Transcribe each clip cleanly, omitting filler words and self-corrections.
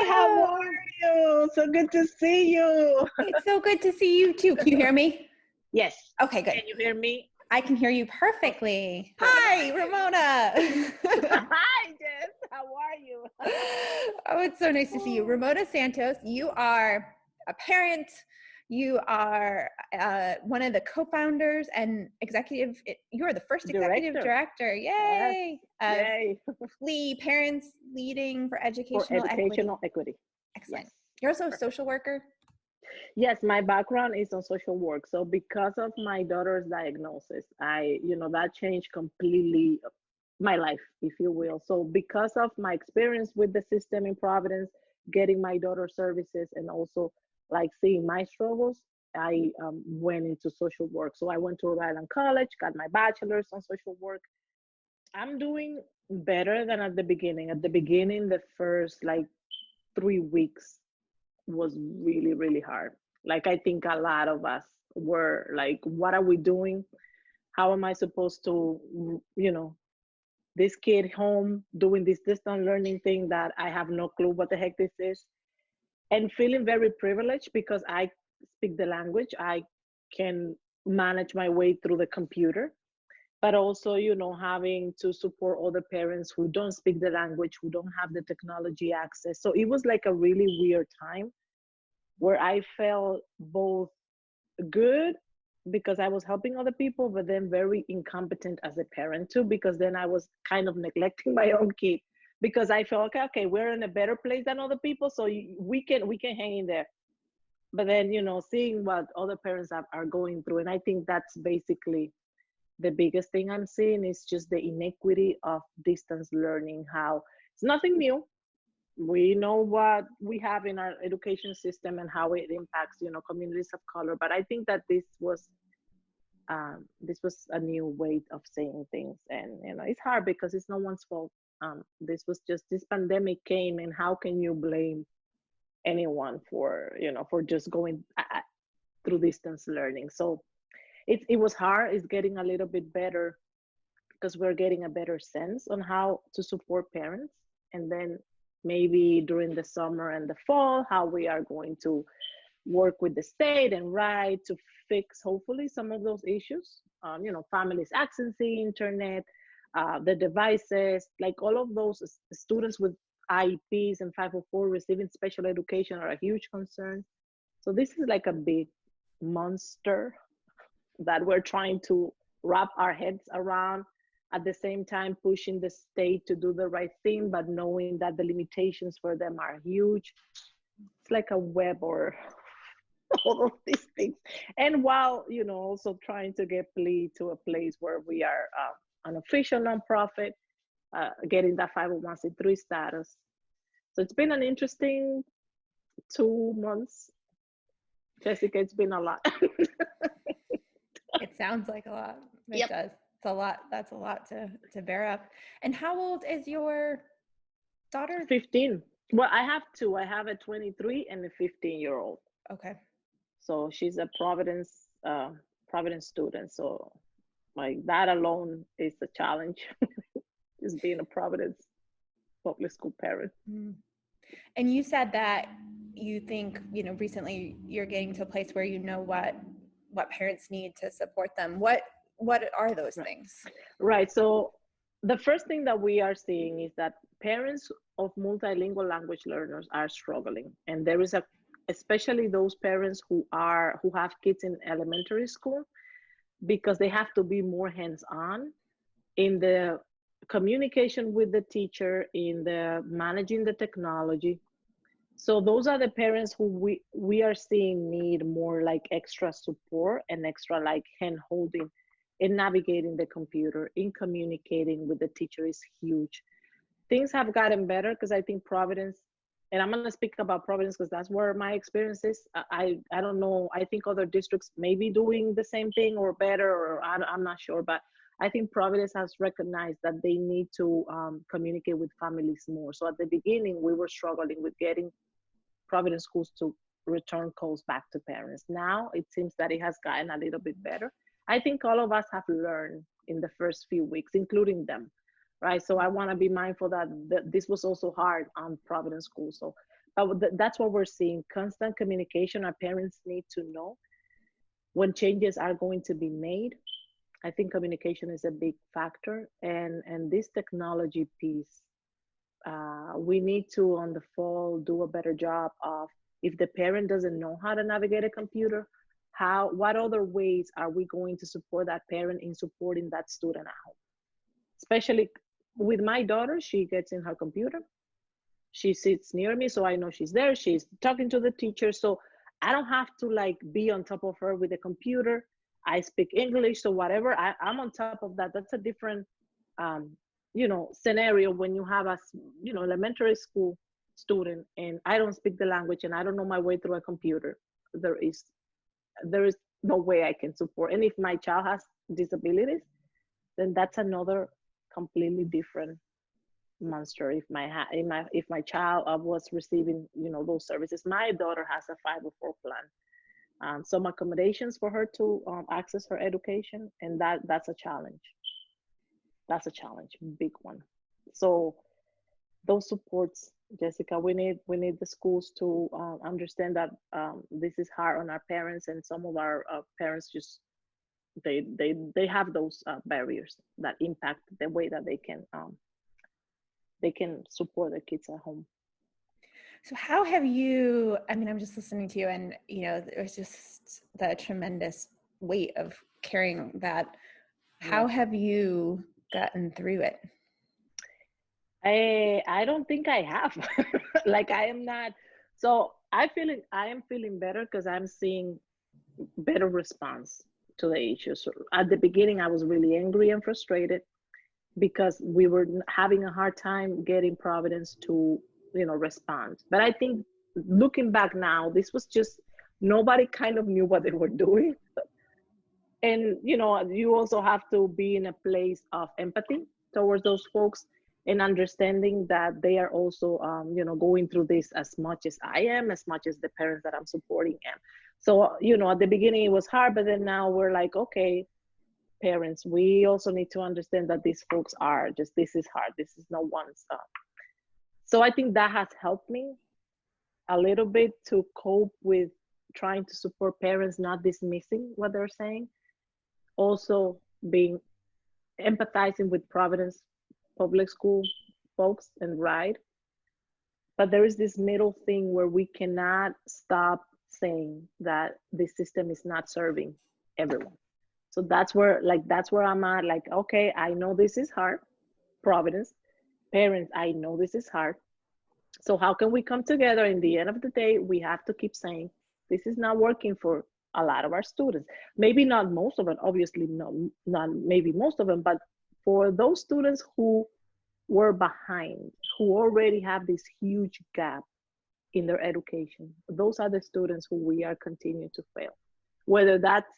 How are you? So good to see you. It's so good to see you too. Can you hear me? Yes. Okay, good. Can you hear me? I can hear you perfectly. Hi, Ramona. Hi, Jess. How are you? Oh, it's so nice to see you. Ramona Santos, you are a parent. You are one of the co-founders and you are the first executive director. Yay! Yes. Yay. PLEE, Parents Leading for Educational Equity. Excellent. Yes. You're also a social worker? Yes, my background is on social work. So because of my daughter's diagnosis, that changed completely my life, if you will. So because of my experience with the system in Providence, getting my daughter services and also like seeing my struggles, I went into social work. So I went to Rhode Island College, got my bachelor's on social work. I'm doing better than at the beginning. At the beginning, the first like 3 weeks was really, really hard. Like, I think a lot of us were like, what are we doing? How am I supposed to, this kid home doing this distance learning thing that I have no clue what the heck this is? And feeling very privileged because I speak the language. I can manage my way through the computer, but also, having to support other parents who don't speak the language, who don't have the technology access. So it was like a really weird time where I felt both good because I was helping other people, but then very incompetent as a parent too, because then I was kind of neglecting my own kid because I felt okay, we're in a better place than other people, so we can hang in there. But then, seeing what other parents are going through, and I think that's basically the biggest thing I'm seeing is just the inequity of distance learning. How it's nothing new. We know what we have in our education system and how it impacts, communities of color. But I think that this was a new way of saying things, and it's hard because it's no one's fault. This was just this pandemic came, and how can you blame anyone for for just going through distance learning? So it was hard. It's getting a little bit better because we're getting a better sense on how to support parents, and then maybe during the summer and the fall, how we are going to work with the state and right to fix hopefully some of those issues. Families accessing internet, the devices, like all of those students with IEPs and 504 receiving special education are a huge concern. So this is like a big monster that we're trying to wrap our heads around, at the same time pushing the state to do the right thing, but knowing that the limitations for them are huge. It's like a web or all of these things. And while, also trying to get PLEE to a place where we are an official nonprofit, getting that 501c3 status. So it's been an interesting 2 months. Jessica, it's been a lot. It sounds like a lot. It Yep. does. It's a lot. That's a lot to bear up. And how old is your daughter? 15. Well, I have two. I have a 23 and a 15-year-old. Okay. So she's a Providence student. So like that alone is a challenge. Is being a Providence public school parent. And you said that you think, recently you're getting to a place where you know what parents need to support them. What are those things? Right. So the first thing that we are seeing is that parents of multilingual language learners are struggling, and there is especially those parents who have kids in elementary school, because they have to be more hands-on in the communication with the teacher, in the managing the technology. So those are the parents who we are seeing need more like extra support and extra like hand holding in navigating the computer, in communicating with the teacher is huge. Things have gotten better because I think Providence, and I'm going to speak about Providence because that's where my experience is. I don't know. I think other districts may be doing the same thing or better, or I'm not sure. But I think Providence has recognized that they need to communicate with families more. So at the beginning, we were struggling with getting Providence schools to return calls back to parents. Now it seems that it has gotten a little bit better. I think all of us have learned in the first few weeks, including them, right? So I want to be mindful that this was also hard on Providence schools. So, that's what we're seeing, constant communication. Our parents need to know when changes are going to be made. I think communication is a big factor, and this technology piece, we need to on the fall do a better job of, if the parent doesn't know how to navigate a computer, what other ways are we going to support that parent in supporting that student at home? Especially with my daughter, she gets in her computer, she sits near me, so I know she's there, she's talking to the teacher, so I don't have to like be on top of her with the computer. I speak English, so whatever I'm on top of that. That's a different scenario when you have a elementary school student and I don't speak the language and I don't know my way through a computer. There is no way I can support. And if my child has disabilities, then that's another completely different monster. If my child was receiving those services. My daughter has a 504 plan, some accommodations for her to access her education, and that's a challenge. That's a challenge, big one. So those supports, Jessica, we need the schools to understand that this is hard on our parents, and some of our parents just they have those barriers that impact the way that they can support their kids at home. So how have you, I mean, I'm just listening to you and, there's just the tremendous weight of carrying that. How have you gotten through it? I don't think I have. Like I am not. So I am feeling better because I'm seeing better response to the issue. So at the beginning, I was really angry and frustrated because we were having a hard time getting Providence to respond. But I think looking back now, this was just nobody kind of knew what they were doing. And you also have to be in a place of empathy towards those folks and understanding that they are also going through this as much as I am, as much as the parents that I'm supporting am. So at the beginning it was hard, but then now we're like, okay, parents, we also need to understand that these folks are just, this is hard, this is no one's so I think that has helped me a little bit to cope with trying to support parents not dismissing what they're saying, also being empathizing with Providence public school folks and RIDE. But there is this middle thing where we cannot stop saying that this system is not serving everyone. So that's where I'm at. Like, okay, I know this is hard. Providence parents, I know this is hard. So how can we come together? In the end of the day, we have to keep saying this is not working for a lot of our students. Maybe not most of them, obviously not maybe most of them, but for those students who were behind, who already have this huge gap in their education, those are the students who we are continuing to fail. Whether that's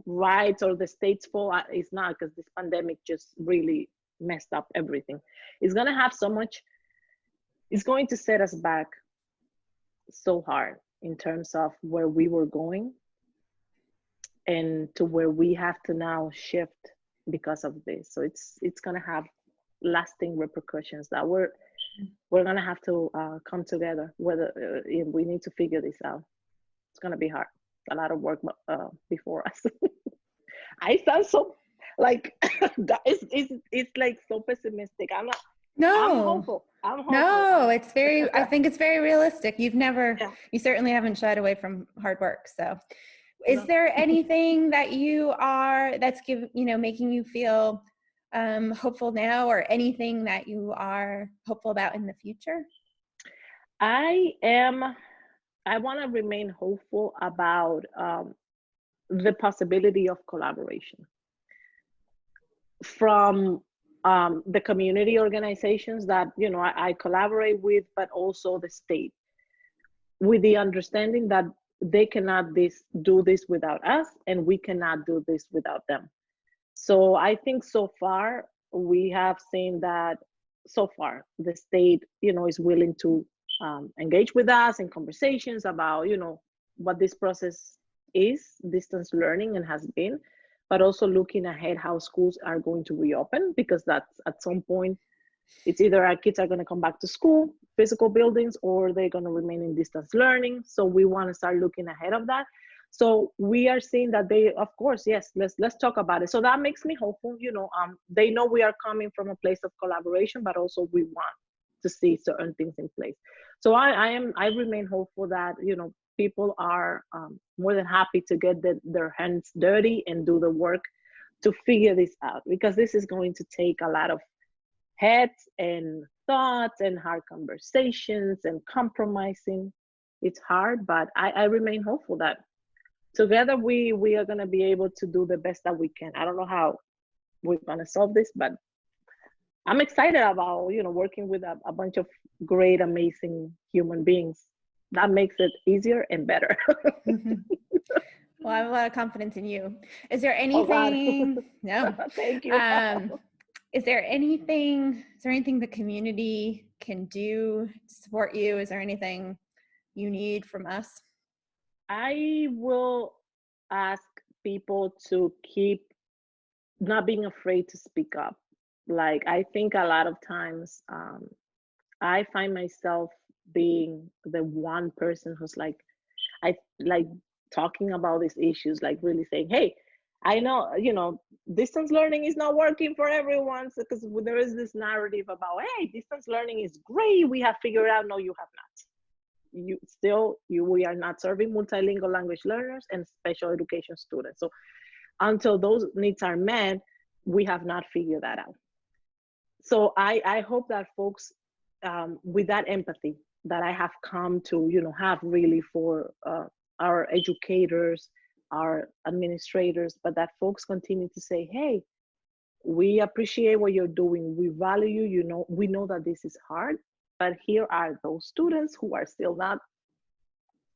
rights or the state's fault, it's not, because this pandemic just really messed up everything. It's going to have so much, it's going to set us back so hard in terms of where we were going and to where we have to now shift because of this. So it's going to have lasting repercussions that we're going to have to come together, whether we need to figure this out. It's going to be hard, a lot of work before us. I sound so like it's like so pessimistic. I'm not. No, I'm hopeful. No, it's very, I think it's very realistic. You certainly haven't shied away from hard work. So is there anything that that's making you feel hopeful now, or anything that you are hopeful about in the future? I want to remain hopeful about the possibility of collaboration from the community organizations that I collaborate with, but also the state, with the understanding that they cannot do this without us, and we cannot do this without them. So I think so far we have seen that so far the state is willing to engage with us in conversations about what this process is, distance learning, and has been, but also looking ahead how schools are going to reopen, because that's at some point It's either our kids are going to come back to school, physical buildings, or they're going to remain in distance learning. So we want to start looking ahead of that. So we are seeing that they, of course, yes, let's talk about it. So that makes me hopeful. They know we are coming from a place of collaboration, but also we want to see certain things in place. So I remain hopeful that people are more than happy to get their hands dirty and do the work to figure this out, because this is going to take a lot of heads and thoughts and hard conversations and compromising. It's hard, but I remain hopeful that together we are going to be able to do the best that we can. I don't know how we're going to solve this, but I'm excited about working with a bunch of great, amazing human beings. That makes it easier and better. Well, I have a lot of confidence in you. Is there Oh God. anything? No. Thank you. Is there anything the community can do to support you? Is there anything you need from us? I will ask people to keep not being afraid to speak up. Like, I think a lot of times I find myself being the one person who's like, I like talking about these issues, like really saying, hey, I know, distance learning is not working for everyone, because there is this narrative about, hey, distance learning is great, we have figured out. No, you have not. We are not serving multilingual language learners and special education students. So until those needs are met, we have not figured that out. So I hope that folks, with that empathy that I have come to have really for our educators, our administrators, but that folks continue to say, hey, we appreciate what you're doing, we value you, we know that this is hard, but here are those students who are still not,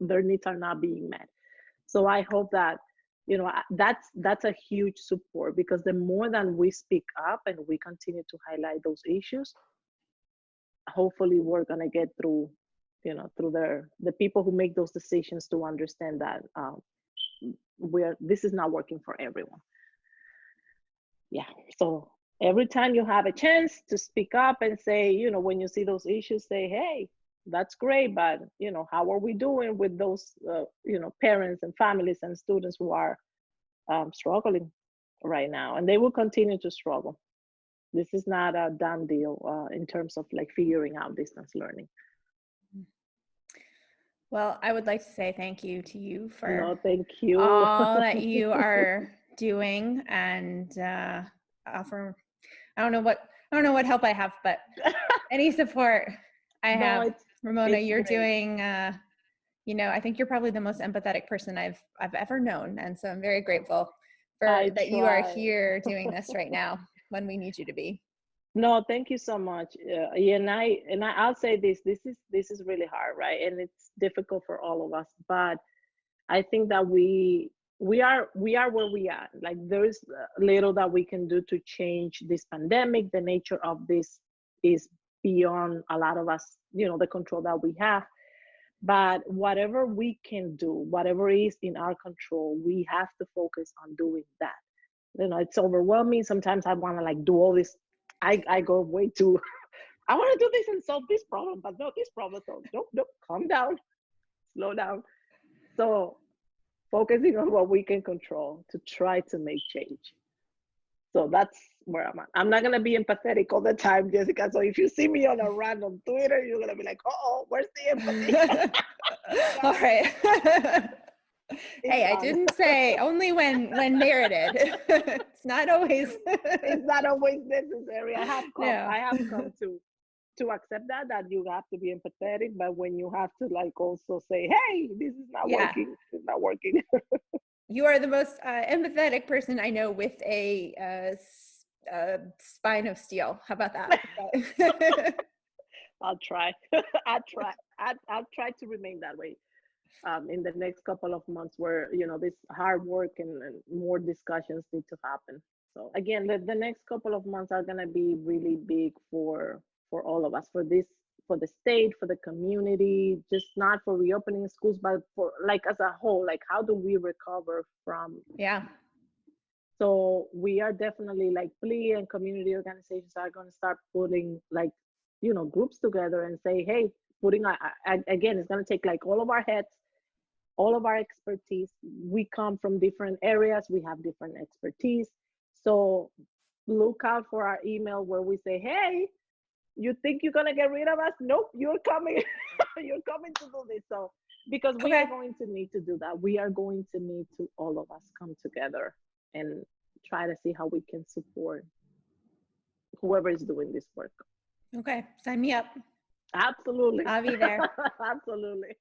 their needs are not being met. So I hope that that's a huge support, because the more that we speak up and we continue to highlight those issues, hopefully we're going to get through the people who make those decisions to understand that this is not working for everyone. Yeah. So every time you have a chance to speak up and say, when you see those issues, say, hey, that's great, but how are we doing with those parents and families and students who are struggling right now, and they will continue to struggle. This is not a done deal in terms of like figuring out distance learning. Well, I would like to say thank you to you for thank you. all that you are doing, and offer. I don't know what help I have, but any support I have. Ramona, you're great. Doing. I think you're probably the most empathetic person I've ever known, and so I'm very grateful that you are here doing this right now when we need you to be. No, thank you so much. I'll say this is really hard, right? And it's difficult for all of us, but I think that we are where we are. Like, there is little that we can do to change this pandemic. The nature of this is beyond a lot of us, the control that we have. But whatever we can do, whatever is in our control, we have to focus on doing that. It's overwhelming. Sometimes I want to like do all this. I go way too, I want to do this and solve this problem, but no, this problem. So nope, calm down, slow down. So focusing on what we can control to try to make change. So that's where I'm at. I'm not going to be empathetic all the time, Jessica. So if you see me on a rant on Twitter, you're going to be like, oh, where's the empathy? All right. Hey, I didn't say only when merited. It's not always. It's not always necessary. I have come to accept that you have to be empathetic, but when you have to like also say, hey, this is not working. It's not working. You are the most empathetic person I know with a spine of steel. How about that? I'll try. I'll try to remain that way. In the next couple of months, where this hard work and more discussions need to happen. So again, the next couple of months are going to be really big for all of us, for the state, for the community, just not for reopening schools, but for like as a whole, like how do we recover from So we are definitely like PLEE and community organizations are going to start putting like, groups together and say, hey, again, it's going to take like all of our heads, all of our expertise. We come from different areas, we have different expertise. So look out for our email where we say, hey, you think you're going to get rid of us? Nope, you're coming. You're coming to do this. So because we are Okay. going to need to do that, we are going to need to all of us come together and try to see how we can support whoever is doing this work. Okay. Sign me up. Absolutely. I'll be there. Absolutely.